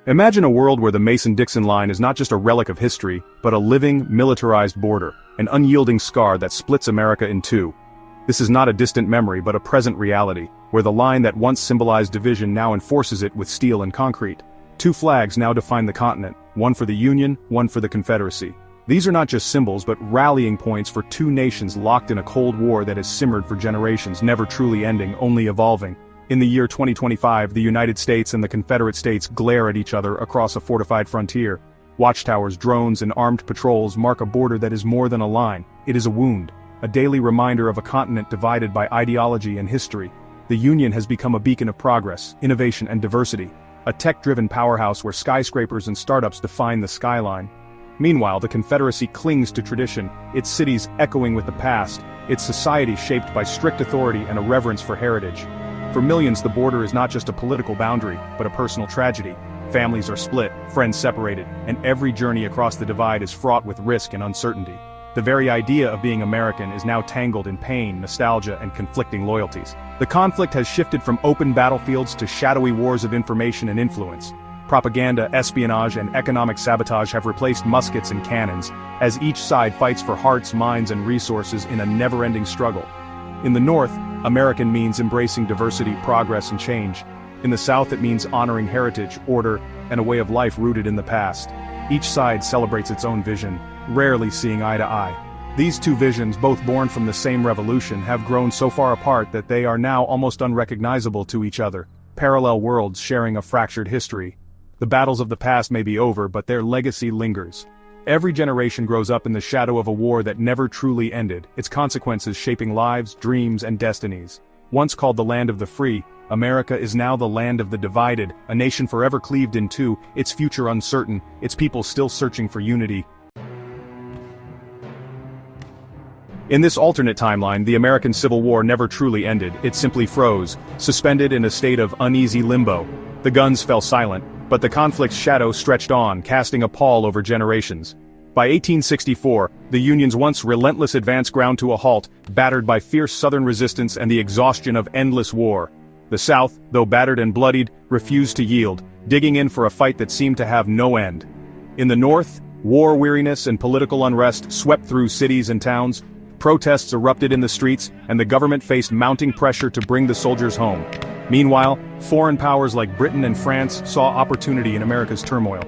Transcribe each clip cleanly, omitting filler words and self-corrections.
Imagine a world where the Mason-Dixon line is not just a relic of history, but a living, militarized border, an unyielding scar that splits America in two. This is not a distant memory but a present reality, where the line that once symbolized division now enforces it with steel and concrete. Two flags now define the continent, one for the Union, one for the Confederacy. These are not just symbols but rallying points for two nations locked in a Cold War that has simmered for generations, never truly ending, only evolving. In the year 2025, the United States and the Confederate States glare at each other across a fortified frontier. Watchtowers, drones, and armed patrols mark a border that is more than a line. It is a wound, a daily reminder of a continent divided by ideology and history. The Union has become a beacon of progress, innovation, and diversity, a tech-driven powerhouse where skyscrapers and startups define the skyline. Meanwhile, the Confederacy clings to tradition, its cities echoing with the past, its society shaped by strict authority and a reverence for heritage. For millions, the border is not just a political boundary, but a personal tragedy. Families are split, friends separated, and every journey across the divide is fraught with risk and uncertainty. The very idea of being American is now tangled in pain, nostalgia, and conflicting loyalties. The conflict has shifted from open battlefields to shadowy wars of information and influence. Propaganda, espionage, and economic sabotage have replaced muskets and cannons, as each side fights for hearts, minds, and resources in a never-ending struggle. In the North, American means embracing diversity, progress, and change. In the South, it means honoring heritage, order, and a way of life rooted in the past. Each side celebrates its own vision, rarely seeing eye to eye. These two visions, both born from the same revolution, have grown so far apart that they are now almost unrecognizable to each other, parallel worlds sharing a fractured history. The battles of the past may be over, but their legacy lingers. Every generation grows up in the shadow of a war that never truly ended, its consequences shaping lives, dreams, and destinies. Once called the land of the free, America is now the land of the divided, a nation forever cleaved in two, its future uncertain, its people still searching for unity. In this alternate timeline, the American Civil War never truly ended, it simply froze, suspended in a state of uneasy limbo. The guns fell silent, but the conflict's shadow stretched on, casting a pall over generations. By 1864, the Union's once relentless advance ground to a halt, battered by fierce Southern resistance and the exhaustion of endless war. The South, though battered and bloodied, refused to yield, digging in for a fight that seemed to have no end. In the North, war weariness and political unrest swept through cities and towns. Protests erupted in the streets, and the government faced mounting pressure to bring the soldiers home. Meanwhile, foreign powers like Britain and France saw opportunity in America's turmoil.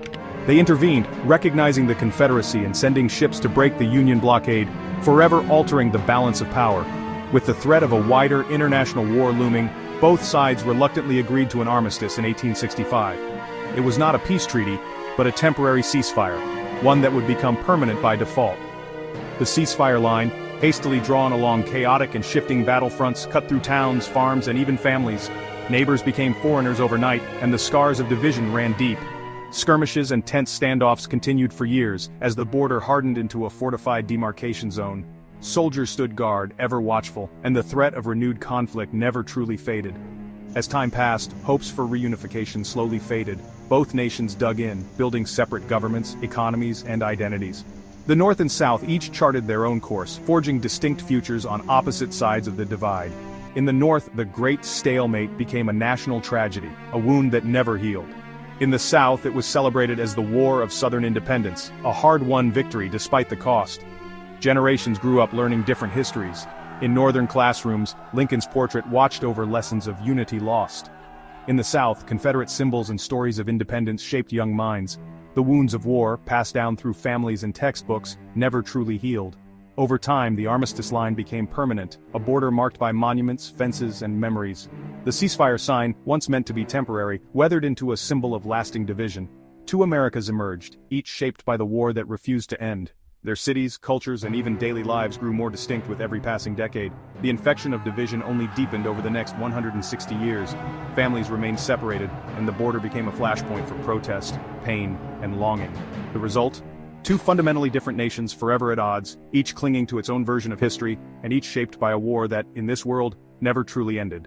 They intervened, recognizing the Confederacy and sending ships to break the Union blockade, forever altering the balance of power. With the threat of a wider international war looming, both sides reluctantly agreed to an armistice in 1865. It was not a peace treaty, but a temporary ceasefire, one that would become permanent by default. The ceasefire line, hastily drawn along chaotic and shifting battlefronts, cut through towns, farms, and even families. Neighbors became foreigners overnight, and the scars of division ran deep. Skirmishes and tense standoffs continued for years, as the border hardened into a fortified demarcation zone. Soldiers stood guard, ever watchful, and the threat of renewed conflict never truly faded. As time passed, hopes for reunification slowly faded. Both nations dug in, building separate governments, economies, and identities. The North and South each charted their own course, forging distinct futures on opposite sides of the divide. In the North, the Great Stalemate became a national tragedy, a wound that never healed. In the South, it was celebrated as the War of Southern Independence, a hard-won victory despite the cost. Generations grew up learning different histories. In Northern classrooms, Lincoln's portrait watched over lessons of unity lost. In the South, Confederate symbols and stories of independence shaped young minds. The wounds of war, passed down through families and textbooks, never truly healed. Over time, the armistice line became permanent, a border marked by monuments, fences, and memories. The ceasefire sign, once meant to be temporary, weathered into a symbol of lasting division. Two Americas emerged, each shaped by the war that refused to end. Their cities, cultures, and even daily lives grew more distinct with every passing decade. The infection of division only deepened over the next 160 years. Families remained separated, and the border became a flashpoint for protest, pain, and longing. The result? Two fundamentally different nations forever at odds, each clinging to its own version of history, and each shaped by a war that, in this world, never truly ended.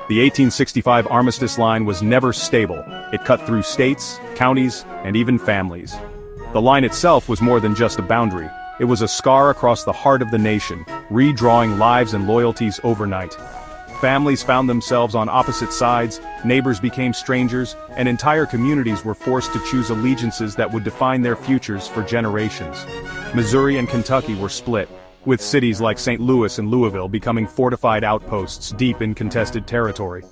The 1865 armistice line was never stable. It cut through states, counties, and even families. The line itself was more than just a boundary. It was a scar across the heart of the nation, redrawing lives and loyalties overnight. Families found themselves on opposite sides, neighbors became strangers, and entire communities were forced to choose allegiances that would define their futures for generations. Missouri and Kentucky were split, with cities like St. Louis and Louisville becoming fortified outposts deep in contested territory.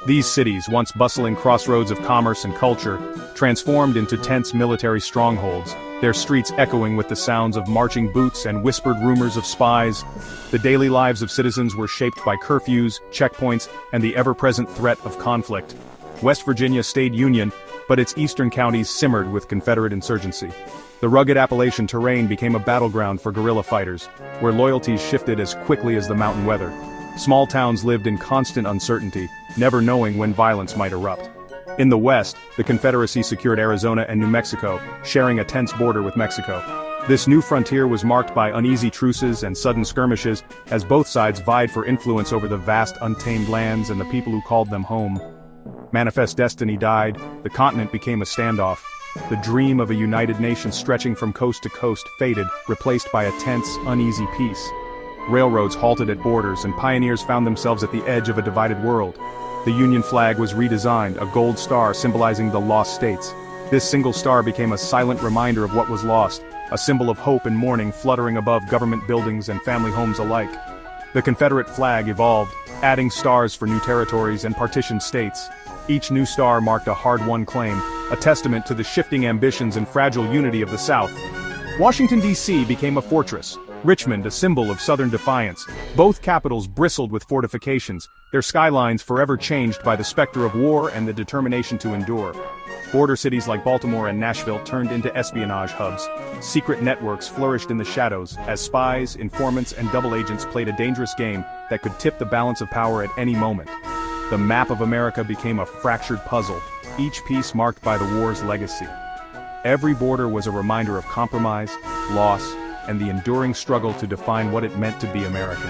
These cities, once bustling crossroads of commerce and culture, transformed into tense military strongholds, their streets echoing with the sounds of marching boots and whispered rumors of spies. The daily lives of citizens were shaped by curfews, checkpoints, and the ever-present threat of conflict. West Virginia stayed Union, but its eastern counties simmered with Confederate insurgency. The rugged Appalachian terrain became a battleground for guerrilla fighters, where loyalties shifted as quickly as the mountain weather. Small towns lived in constant uncertainty, never knowing when violence might erupt. In the west, the Confederacy secured Arizona and New Mexico, sharing a tense border with Mexico. This new frontier was marked by uneasy truces and sudden skirmishes, as both sides vied for influence over the vast untamed lands and the people who called them home. Manifest destiny died, the continent became a standoff. The dream of a united nation stretching from coast to coast faded, replaced by a tense, uneasy peace. Railroads halted at borders and pioneers found themselves at the edge of a divided world. The Union flag was redesigned, a gold star symbolizing the lost states. This single star became a silent reminder of what was lost, a symbol of hope and mourning fluttering above government buildings and family homes alike. The Confederate flag evolved, adding stars for new territories and partitioned states. Each new star marked a hard-won claim, a testament to the shifting ambitions and fragile unity of the South. Washington, D.C. became a fortress. Richmond, a symbol of Southern defiance. Both capitals bristled with fortifications, their skylines forever changed by the specter of war and the determination to endure. Border cities like Baltimore and Nashville turned into espionage hubs. Secret networks flourished in the shadows, as spies, informants, and double agents played a dangerous game that could tip the balance of power at any moment. The map of America became a fractured puzzle, each piece marked by the war's legacy. Every border was a reminder of compromise, loss, and the enduring struggle to define what it meant to be American.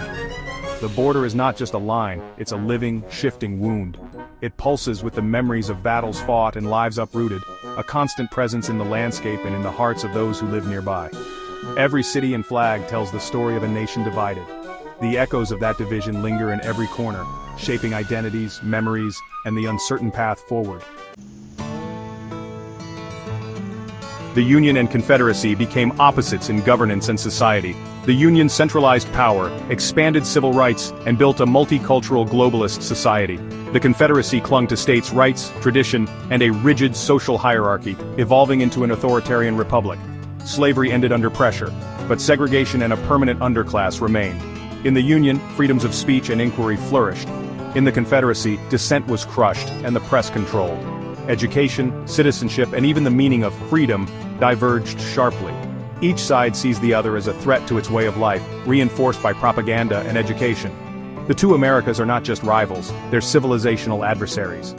The border is not just a line, it's a living, shifting wound. It pulses with the memories of battles fought and lives uprooted, a constant presence in the landscape and in the hearts of those who live nearby. Every city and flag tells the story of a nation divided. The echoes of that division linger in every corner, shaping identities, memories, and the uncertain path forward. The Union and Confederacy became opposites in governance and society. The Union centralized power, expanded civil rights, and built a multicultural globalist society. The Confederacy clung to states' rights, tradition, and a rigid social hierarchy, evolving into an authoritarian republic. Slavery ended under pressure, but segregation and a permanent underclass remained. In the Union, freedoms of speech and inquiry flourished. In the Confederacy, dissent was crushed and the press controlled. Education, citizenship, and even the meaning of freedom diverged sharply. Each side sees the other as a threat to its way of life, reinforced by propaganda and education. The two Americas are not just rivals, they're civilizational adversaries.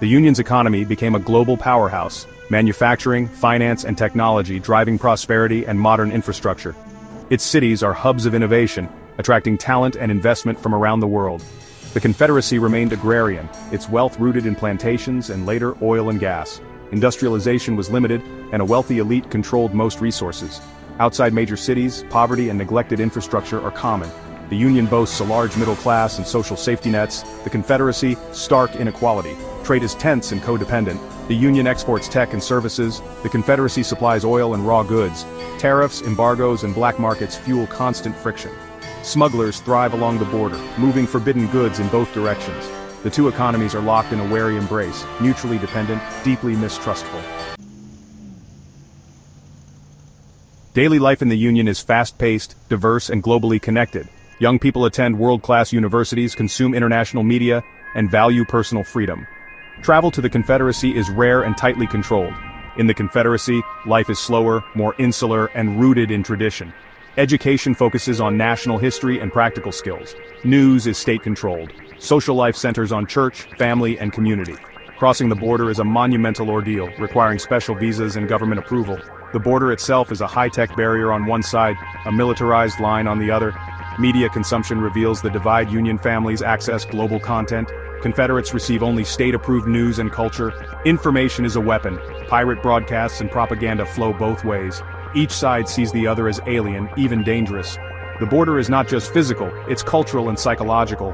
The Union's economy became a global powerhouse, manufacturing, finance, and technology driving prosperity and modern infrastructure. Its cities are hubs of innovation, attracting talent and investment from around the world. The Confederacy remained agrarian, its wealth rooted in plantations and later oil and gas. Industrialization was limited, and a wealthy elite controlled most resources. Outside major cities, poverty and neglected infrastructure are common. The Union boasts a large middle class and social safety nets. The Confederacy, stark inequality. Trade is tense and codependent. The Union exports tech and services. The Confederacy supplies oil and raw goods. Tariffs, embargoes, and black markets fuel constant friction. Smugglers thrive along the border, moving forbidden goods in both directions. The two economies are locked in a wary embrace, mutually dependent, deeply mistrustful. Daily life in the Union is fast-paced, diverse, and globally connected. Young people attend world-class universities, consume international media, and value personal freedom. Travel to the Confederacy is rare and tightly controlled. In the Confederacy, life is slower, more insular, and rooted in tradition. Education focuses on national history and practical skills. News is state-controlled. Social life centers on church, family, and community. Crossing the border is a monumental ordeal, requiring special visas and government approval. The border itself is a high-tech barrier on one side, a militarized line on the other. Media consumption reveals the divide. Union families access global content. Confederates receive only state-approved news and culture. Information is a weapon. Pirate broadcasts and propaganda flow both ways. Each side sees the other as alien, even dangerous. The border is not just physical, it's cultural and psychological.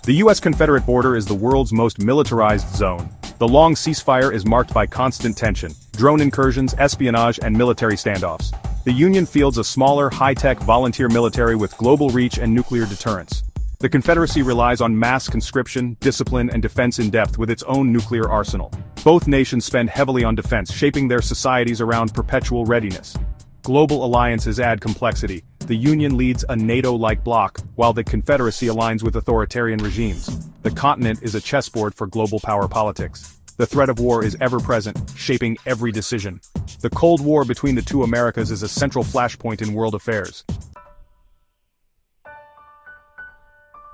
The U.S. Confederate border is the world's most militarized zone. The long ceasefire is marked by constant tension, drone incursions, espionage, and military standoffs. The Union fields a smaller, high-tech volunteer military with global reach and nuclear deterrence. The Confederacy relies on mass conscription, discipline, and defense in depth with its own nuclear arsenal. Both nations spend heavily on defense, shaping their societies around perpetual readiness. Global alliances add complexity. The Union leads a NATO-like bloc, while the Confederacy aligns with authoritarian regimes. The continent is a chessboard for global power politics. The threat of war is ever-present, shaping every decision. The Cold War between the two Americas is a central flashpoint in world affairs.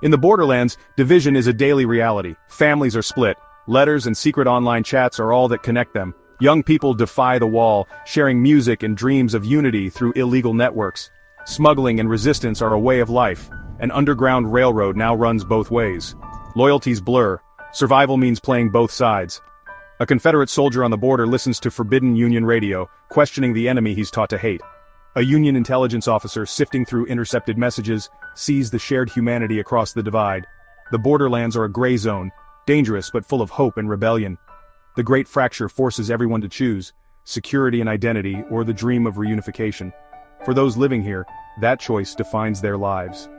In the borderlands, division is a daily reality. Families are split. Letters and secret online chats are all that connect them. Young people defy the wall, sharing music and dreams of unity through illegal networks. Smuggling and resistance are a way of life. An underground railroad now runs both ways. Loyalties blur. Survival means playing both sides. A Confederate soldier on the border listens to forbidden Union radio, questioning the enemy he's taught to hate. A Union intelligence officer sifting through intercepted messages sees the shared humanity across the divide. The borderlands are a gray zone, dangerous but full of hope and rebellion. The Great Fracture forces everyone to choose, security and identity or the dream of reunification. For those living here, that choice defines their lives.